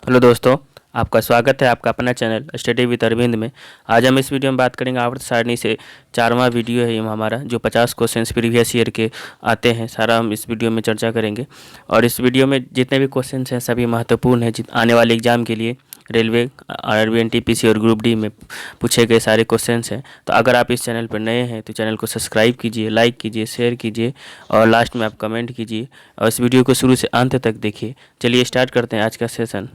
Hello दोस्तों, आपका स्वागत है आपका अपना चैनल स्टडी विद अरविंद में। आज हम इस वीडियो में बात करेंगे आवर्त सारणी से 4वां वीडियो है ये हमारा, जो 50 क्वेश्चंस प्रीवियस ईयर के आते हैं, सारा हम इस वीडियो में चर्चा करेंगे। और इस वीडियो में जितने भी क्वेश्चंस हैं सभी महत्वपूर्ण हैं आने वाले एग्जाम के लिए। रेलवे, आरआरबी, एनटीपीसी और ग्रुप डी में पूछे गए सारे क्वेश्चंस हैं। तो अगर आप इस चैनल पर नए हैं तो चैनल को सब्सक्राइब कीजिए, लाइक कीजिए, शेयर कीजिए और लास्ट में आप कमेंट कीजिए और इस वीडियो को शुरू से अंत तक देखिए। चलिए स्टार्ट करते हैं आज का सेशन।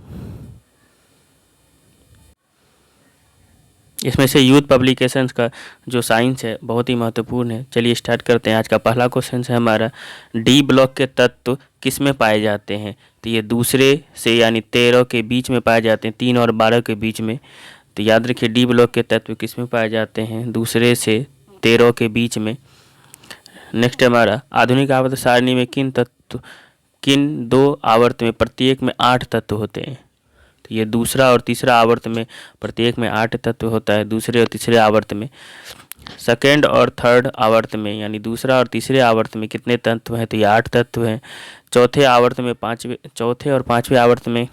इसमें से यूथ पब्लिकेशंस का जो साइंस है बहुत ही महत्वपूर्ण है। चलिए स्टार्ट करते हैं। आज का पहला क्वेश्चन है हमारा, डी ब्लॉक के तत्व किस में पाए जाते हैं? तो ये दूसरे से यानी 13 के बीच में पाए जाते हैं, 3 और 12 के बीच में। तो याद रखिए डी ब्लॉक के तत्व किस में पाए जाते हैं? दूसरे से 13 के बीच में। नेक्स्ट है हमारा, आधुनिक आवर्त सारणी में किन दो आवर्त में प्रत्येक में 8 तत्व होते हैं? ये दूसरा और तीसरा आवर्त में प्रत्येक में 8 तत्व होता है, दूसरे और तीसरे आवर्त में। सेकेंड और थर्ड आवर्त में यानी दूसरा और तीसरे आवर्त में कितने तत्व हैं? तो ये 8 तत्व हैं। चौथे और पांचवें आवर्त में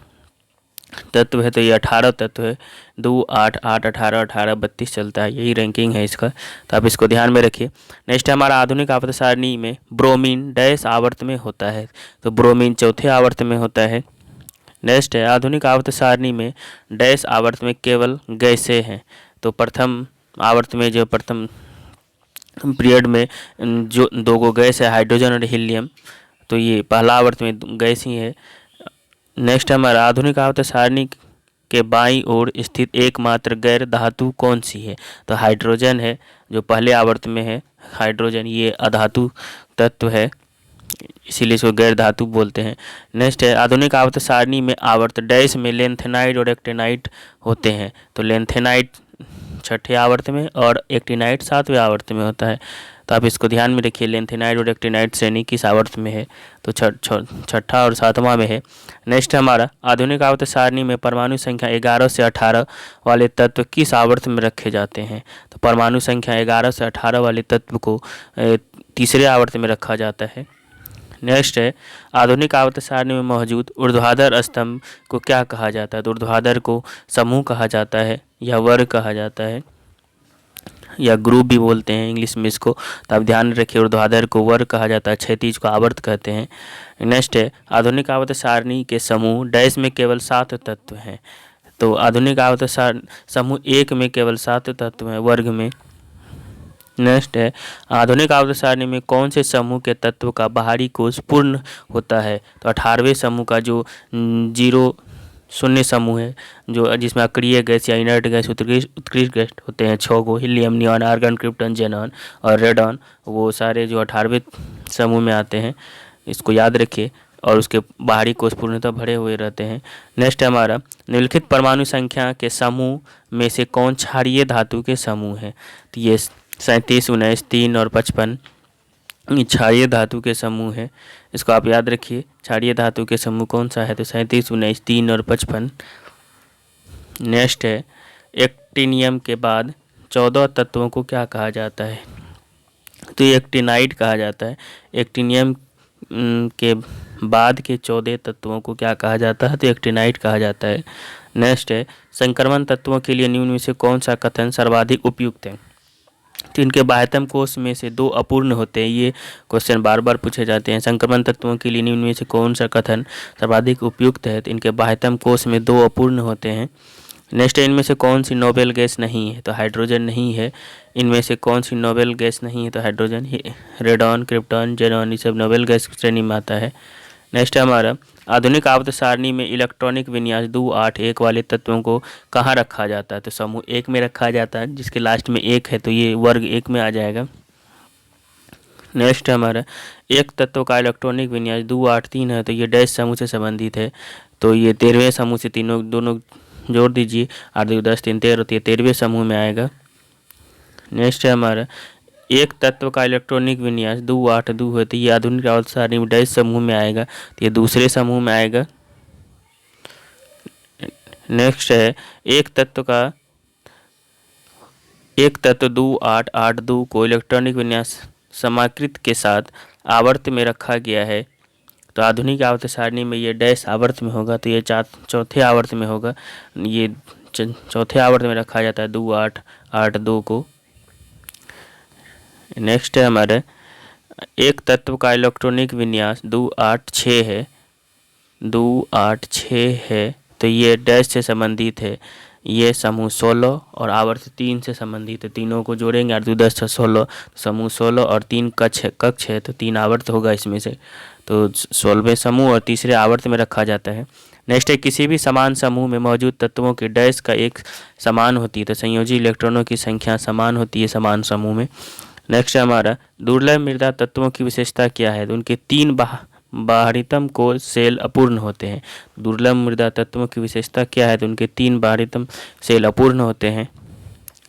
तत्व है तो ये 18 तत्व है। 2, 8, 8, 18, 18, 32 चलता है, यही रैंकिंग है इसका, तो आप इसको ध्यान में रखिए। नेक्स्ट है हमारा, आधुनिक आवर्त सारणी में ब्रोमीन डैश आवर्त में होता है? तो ब्रोमीन चौथे आवर्त में होता है। नेक्स्ट है, आधुनिक आवर्त सारणी में डैश आवर्त में केवल गैसें हैं? तो प्रथम आवर्त में जो प्रथम पीरियड में जो दो गो गैस है, हाइड्रोजन और हीलियम, तो ये पहला आवर्त में गैस ही है। नेक्स्ट हमारा, आधुनिक आवर्त सारणी के बाईं ओर स्थित एकमात्र गैर धातु कौन सी है? तो हाइड्रोजन है, जो पहले आवर्त में है। हाइड्रोजन ये अधातु तत्व है, इसीलिए इसको गैर धातु बोलते हैं। नेक्स्ट है, आधुनिक आवर्त सारणी में आवर्त डैश में लेंथेनाइट और एक्टिनाइट होते हैं? तो लेंथेनाइट छठे आवर्त में और एक्टिनाइट 7वें आवर्त में होता है, तो आप इसको ध्यान में रखिए। लेंथेनाइट और एक्टिनाइट श्रेणी किस आवर्त में है? तो छठा और 7वां में है। नेक्स्ट हमारा, आधुनिक आवर्त सारणी में परमाणु संख्या 11 से 18 वाले तत्व किस आवर्त में रखे जाते हैं? तो परमाणु संख्या 11 से 18 वाले तत्व को तीसरे आवर्त में रखा जाता है। नेक्स्ट है, आधुनिक आवर्त सारणी में मौजूद ऊर्ध्वाधर स्तंभ को क्या कहा जाता है? तो ऊर्ध्वाधर को समूह कहा जाता है या वर्ग कहा जाता है या ग्रुप भी बोलते हैं इंग्लिश में इसको, तो आप ध्यान रखिए। ऊर्ध्वाधर को वर्ग कहा जाता है, क्षैतिज को आवर्त कहते हैं। नेक्स्ट है, आधुनिक आवर्त सारणी के समूह डैश में केवल 7 तत्व हैं? तो आधुनिक आवर्त समूह 1 में केवल 7 तत्व हैं, वर्ग में। नेक्स्ट है, आधुनिक आवर्त सारणी में कौन से समूह के तत्व का बाहरी कोश पूर्ण होता है? तो 18वें समूह का जो 0 शून्य समूह है, जो जिसमें अक्रिय गैस या इनर्ट गैस उत्कृष्ट गैस होते हैं 6 गो, helium, neon, argon, krypton, xenon और रेडॉन, वो सारे जो 18वें समूह में आते हैं, इसको याद रखिए। और उसके बाहरी कोश पूर्णतः भरे हुए रहते हैं। नेक्स्ट है हमारा, निम्नलिखित परमाणु संख्या के समूह में से कौन क्षारीय धातु के समूह है? तो ये 37, 19, 3 और 55 क्षारीय धातु के समूह है, इसको आप याद रखिए। क्षारीय धातु के समूह कौन सा है? तो 37, 19, 3 और 55। नेक्स्ट है, एक्टिनियम के बाद 14 तत्वों को क्या कहा जाता है? तो ये एक्टिनाइट कहा जाता है। एक्टिनियम के बाद के 14 तत्वों को क्या कहा जाता है? तो एक्टिनाइट कहा जाता है। नेक्स्ट है, संक्रमण तत्वों के लिए निम्न में से कौन सा कथन सर्वाधिक उपयुक्त है? तो इनके बाह्यतम कोश में से 2 अपूर्ण होते हैं, ये क्वेश्चन बार बार पूछे जाते हैं। संक्रमण तत्वों के लिए निम्न में से कौन सा कथन सर्वाधिक उपयुक्त है? तो इनके बाह्यतम कोश में 2 अपूर्ण होते हैं। नेक्स्ट है, इनमें से कौन सी नोबेल गैस नहीं है? तो हाइड्रोजन नहीं है। इनमें से कौन सी नोबेल गैस नहीं है? तो हाइड्रोजन ही। रेडॉन, क्रिप्टॉन, जेनॉन ये सब नोबेल गैस श्रेणी में आता है। नेक्स्ट है हमारा, आधुनिक आवर्त सारणी में इलेक्ट्रॉनिक विन्यास 2, 8, 1 वाले तत्वों को कहाँ रखा जाता है? तो समूह 1 में रखा जाता है, जिसके लास्ट में 1 है तो ये वर्ग 1 में आ जाएगा। नेक्स्ट है हमारा, एक तत्व का इलेक्ट्रॉनिक विन्यास 2, 8, 3 है तो ये डैश समूह से संबंधित है, तो ये 13वें समूह से दोनों जोड़ दीजिए, 8, 2, 10, 3, 13 तो ये 13वें समूह में आएगा। नेक्स्ट है हमारा, एक तत्व का इलेक्ट्रॉनिक विन्यास 2, 8, 2 है तो ये आधुनिक आवर्त सारणी में डैश समूह में आएगा, तो ये दूसरे समूह में आएगा। नेक्स्ट है, एक तत्व 2, 8, 8, 2 को इलेक्ट्रॉनिक विन्यास समाकृत के साथ आवर्त में रखा गया है, तो आधुनिक आवर्त सारणी में ये डैश आवर्त में होगा, तो ये चौथे आवर्त में होगा। ये चौथे आवर्त में रखा जाता है 2 8 8 2 को। नेक्स्ट है हमारे एक तत्व का इलेक्ट्रॉनिक विन्यास 2 8 6 है, 2 8 6 है, तो ये डैश से संबंधित है। ये समूह 16 और आवर्त 3 से संबंधित है। तीनों को जोड़ेंगे 8 2 10 16, समूह 16 और 3 कक्ष है, तो 3 आवर्त होगा इसमें से, तो 16वें समूह और तीसरे आवर्त में रखा जाता है। नेक्स्ट है किसी भी समान समूह में मौजूद तत्वों के डैश का एक समान होती है, तो संयोजी इलेक्ट्रॉनों की संख्या समान होती है समान समूह में। नेक्स्ट है हमारा दुर्लभ मृदा तत्वों की विशेषता क्या है, तो उनके 3 बाहरीतम कोर सेल अपूर्ण होते हैं। दुर्लभ मृदा तत्वों की विशेषता क्या है, तो उनके 3 बाहरीतम सेल अपूर्ण होते हैं।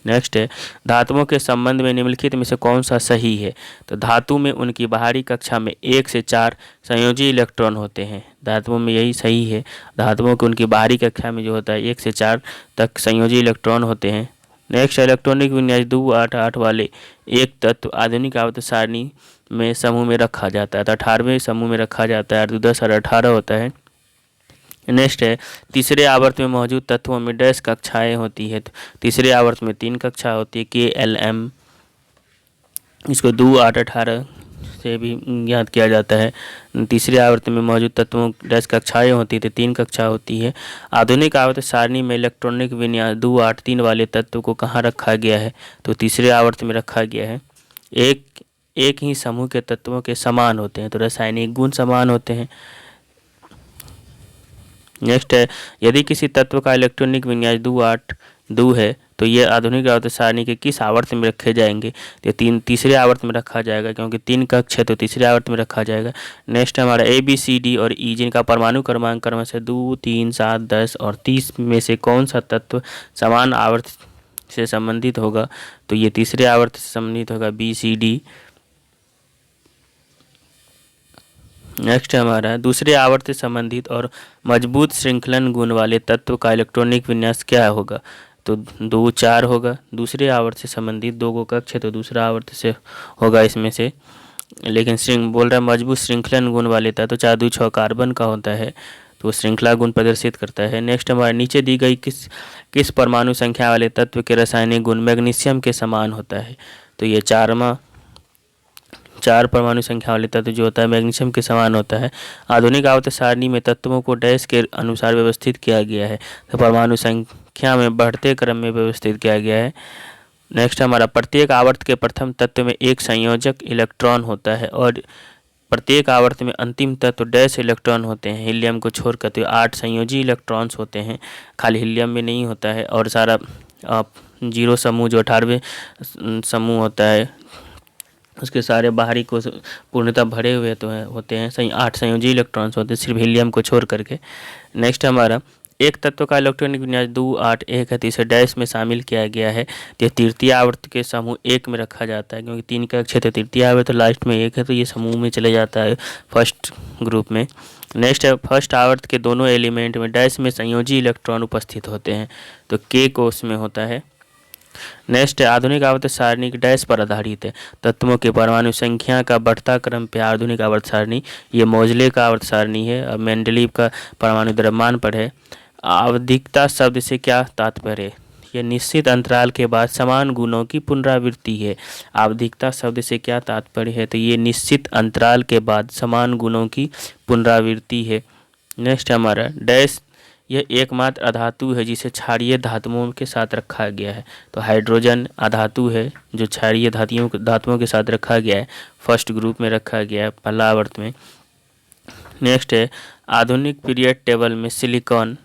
नेक्स्ट है धातुओं के संबंध में निम्नलिखित में से कौन सा सही है, तो धातु में उनकी बाहरी कक्षा में 1 से 4 संयोजी इलेक्ट्रॉन होते हैं। धातुओं में यही सही है, धातुओं की उनकी बाहरी कक्षा में जो होता है 1 से 4 तक संयोजी इलेक्ट्रॉन होते हैं। नेक्स्ट इलेक्ट्रॉनिक विन्यास 2 8 8 वाले एक तत्व आधुनिक आवर्त सारणी में समूह में रखा जाता है, तो 18वें समूह में रखा जाता है। 8 2 10 और 18 होता है। नेक्स्ट है तीसरे आवर्त में मौजूद तत्वों में डैश कक्षाएं होती है, तो तीसरे आवर्त में 3 कक्षा होती है KLM। इसको 2 8 18 से भी याद किया जाता है। तीसरे आवर्त में मौजूद तत्वों डैश कक्षाएं होती है, तो 3 कक्षा होती है। आधुनिक आवर्त सारणी में इलेक्ट्रॉनिक विन्यास 2 8 3 वाले तत्व को कहाँ रखा गया है, तो तीसरे आवर्त में रखा गया है। एक ही समूह के तत्वों के समान होते हैं, तो रासायनिक गुण समान होते हैं। नेक्स्ट है यदि किसी तत्व का इलेक्ट्रॉनिक विन्यास 2 8 2 है, तो ये आधुनिक आवर्त सारणी के किस आवर्त में रखे जाएंगे, तो तीसरे आवर्त में रखा जाएगा, क्योंकि 3 कक्ष है तो तीसरे आवर्त में रखा जाएगा। नेक्स्ट हमारा ABCD और E जिनका परमाणु क्रमांक क्रम से 2 3 7 10 और 30 में से कौन सा तत्व समान आवर्त से संबंधित होगा, तो ये तीसरे आवर्त से संबंधित होगा BCD। नेक्स्ट हमारा दूसरे आवर्त से संबंधित और मजबूत श्रृंखलन गुण वाले तत्व का इलेक्ट्रॉनिक विन्यास क्या होगा, तो 2 4 होगा। दूसरे आवर्त से संबंधित 2 को कक्ष है, तो दूसरा आवर्त से होगा इसमें से, लेकिन बोल रहा है मजबूत श्रृंखलन गुण वाले तत्व 4 2 6 कार्बन का होता है, तो श्रृंखला गुण प्रदर्शित करता है। नेक्स्ट हमारे नीचे दी गई किस परमाणु संख्या वाले तत्व के रासायनिक गुण मैग्नीशियम के समान होता है, तो ये 4 परमाणु संख्या वाले तत्व जो होता है मैग्नीशियम के समान होता है। आधुनिक आवर्त सारणी में तत्वों को डैश के अनुसार व्यवस्थित किया गया है, तो परमाणु संख्या में बढ़ते क्रम में व्यवस्थित किया गया है। नेक्स्ट हमारा प्रत्येक आवर्त के प्रथम तत्व में एक संयोजक इलेक्ट्रॉन होता है और प्रत्येक आवर्त में अंतिम तत्व डैश इलेक्ट्रॉन होते हैं। हीलियम को छोड़कर तो 8 संयोजी इलेक्ट्रॉन्स होते हैं, खाली हीलियम में नहीं होता है। और सारा 0 समूह जो 18वें समूह होता है उसके सारे बाहरी को पूर्णतः भरे हुए तो होते हैं 8 संयोजी इलेक्ट्रॉन्स होते हैं, सिर्फ हीलियम को छोड़ करके। नेक्स्ट हमारा एक तत्व का इलेक्ट्रॉनिक विन्यास 2 8 1 है, तो इसे डैश में शामिल किया गया है, तो तृतीय आवर्त के समूह 1 में रखा जाता है, क्योंकि 3 कक्ष है तो तृतीय आवर्त तो लास्ट में 1 है, तो ये समूह में चले जाता है फर्स्ट ग्रुप में। नेक्स्ट है फर्स्ट आवर्त के दोनों एलिमेंट में डैश में संयोजी इलेक्ट्रॉन उपस्थित होते हैं, तो K को उसमें होता है। नेक्स्ट है आधुनिक आवर्त सारणी डैश पर आधारित है, तत्वों के परमाणु संख्या का बढ़ता क्रम पे आधुनिक आवर्त सारणी। ये मोजले का आवर्त सारणी है, और मेंडलीव का परमाणु द्रव्यमान पर है। आवधिकता शब्द से क्या तात्पर्य है, यह निश्चित अंतराल के बाद समान गुणों की पुनरावृत्ति है। आवधिकता शब्द से क्या तात्पर्य है, तो ये निश्चित अंतराल के बाद समान गुणों की पुनरावृत्ति है। नेक्स्ट हमारा डैश यह एकमात्र अधातु है जिसे क्षारीय धातुओं के साथ रखा गया है, तो हाइड्रोजन अधातु है जो क्षारीय धातुओं के साथ रखा गया है, फर्स्ट ग्रुप में रखा गया है पहला आवर्त में। नेक्स्ट है आधुनिक पीरियड टेबल में सिलिकॉन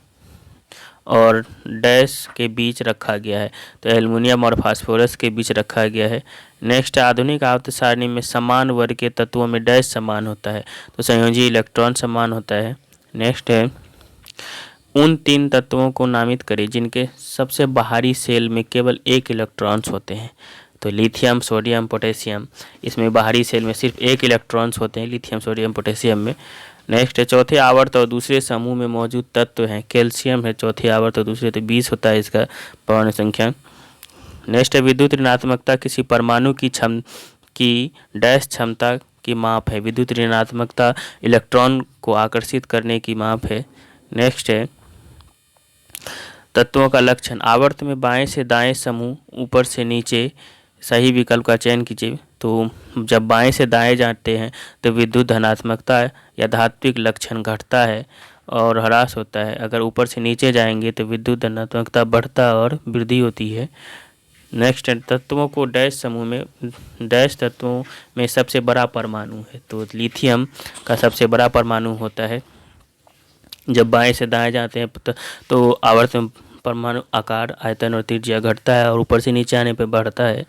और डैश के बीच रखा गया है, तो एल्युमिनियम और फास्फोरस के बीच रखा गया है। नेक्स्ट आधुनिक आवर्त सारणी में समान वर्ग के तत्वों में डैश समान होता है, तो संयोजी इलेक्ट्रॉन समान होता है। नेक्स्ट है उन 3 तत्वों को नामित करें जिनके सबसे बाहरी सेल में केवल 1 इलेक्ट्रॉन्स होते हैं, तो लिथियम सोडियम पोटेशियम। इसमें बाहरी सेल में सिर्फ 1 इलेक्ट्रॉन्स होते हैं लिथियम सोडियम पोटेशियम में। नेक्स्ट है चौथे आवर्त और दूसरे समूह में मौजूद तत्व हैं कैल्शियम है चौथे आवर्त और दूसरे, तो 20 होता है इसका परमाणु संख्या। नेक्स्ट है विद्युत ऋणात्मकता किसी परमाणु की डैश क्षमता की माप है। विद्युत ऋणात्मकता इलेक्ट्रॉन को आकर्षित करने की माप है। नेक्स्ट है तत्वों का लक्षण। आवर्त में बाएं से दाएं समूह ऊपर से नीचे सही विकल्प का चयन कीजिए। तो जब बाएं से दाएं जाते हैं तो विद्युत धनात्मकता या धात्विक लक्षण घटता है और ह्रास होता है। अगर ऊपर से नीचे जाएंगे तो विद्युत धनात्मकता बढ़ता और वृद्धि होती है। नेक्स्ट है तत्वों को डैश समूह में, डैश तत्वों में सबसे बड़ा परमाणु है। तो लिथियम का सबसे बड़ा परमाणु होता है। जब बाएं से दाएं जाते हैं तो आवर्त में परमाणु आकार, आयतन और त्रिज्या घटता है और ऊपर से नीचे आने पर बढ़ता है।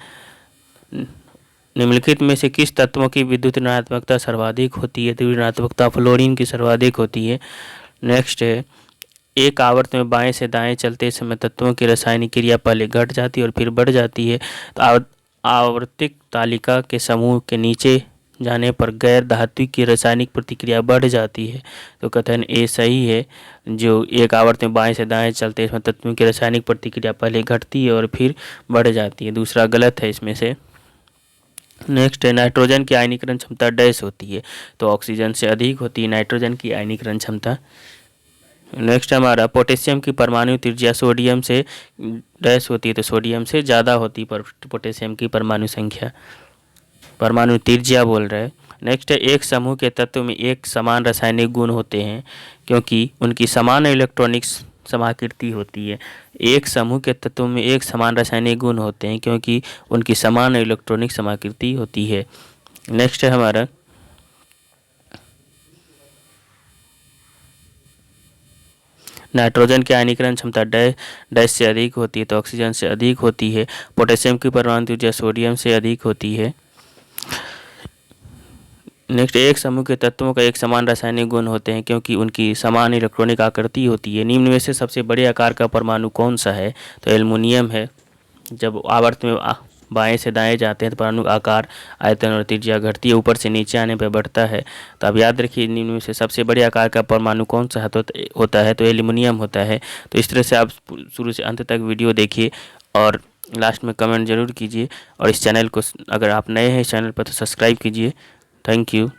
निम्नलिखित में से किस तत्वों की विद्युत ऋणात्मकता सर्वाधिक होती है? तो ऋणात्मकता फ्लोरीन की सर्वाधिक होती है। नेक्स्ट है एक आवर्त में बाएं से दाएं चलते समय तत्वों की रासायनिक क्रिया पहले घट जाती है और फिर बढ़ जाती है। तो आवर्तिक तालिका के समूह के नीचे जाने पर गैर धात्विक की रासायनिक प्रतिक्रिया बढ़ जाती है। तो कथन ए सही है। जो एक आवर्त में बाएं से दाएं चलते इसमें तत्वों की रासायनिक प्रतिक्रिया पहले घटती है और फिर बढ़ जाती है। दूसरा गलत है इसमें से। नेक्स्ट है नाइट्रोजन की आयनीकरण क्षमता डैश होती है। तो ऑक्सीजन से अधिक होती है नाइट्रोजन की आयनीकरण क्षमता। नेक्स्ट हमारा पोटेशियम की परमाणु त्रिज्या सोडियम से डैश होती है। तो सोडियम से ज़्यादा होती है पोटेशियम की परमाणु संख्या, परमाणु त्रिज्या बोल रहे हैं। नेक्स्ट है एक समूह के तत्व में एक समान रासायनिक गुण होते हैं क्योंकि उनकी समान इलेक्ट्रॉनिक समाकृति होती है। एक समूह के तत्व में एक समान रासायनिक गुण होते हैं क्योंकि उनकी समान इलेक्ट्रॉनिक समाकृति होती है। नेक्स्ट है हमारा नाइट्रोजन की आयनीकरण क्षमता डैश से अधिक होती है। तो ऑक्सीजन से अधिक होती है। पोटेशियम की परमाणु त्रिज्या सोडियम से अधिक होती है। नेक्स्ट एक समूह के तत्वों का एक समान रासायनिक गुण होते हैं क्योंकि उनकी समान इलेक्ट्रॉनिक आकृति होती है। निम्न में से सबसे बड़े आकार का परमाणु कौन सा है? तो एल्युमिनियम है। जब आवर्त में बाएं से दाएं जाते हैं तो परमाणु आकार, आयतन और त्रिज्या घटती है, ऊपर से नीचे आने पर बढ़ता है। तो अब याद रखिए निम्न में से सबसे बड़े आकार का परमाणु कौन सा होता है? तो एल्युमिनियम होता है। तो इस तरह से आप शुरू से अंत तक वीडियो देखिए और लास्ट में कमेंट जरूर कीजिए। और इस चैनल को अगर आप नए हैं इस चैनल पर तो सब्सक्राइब कीजिए। Thank you.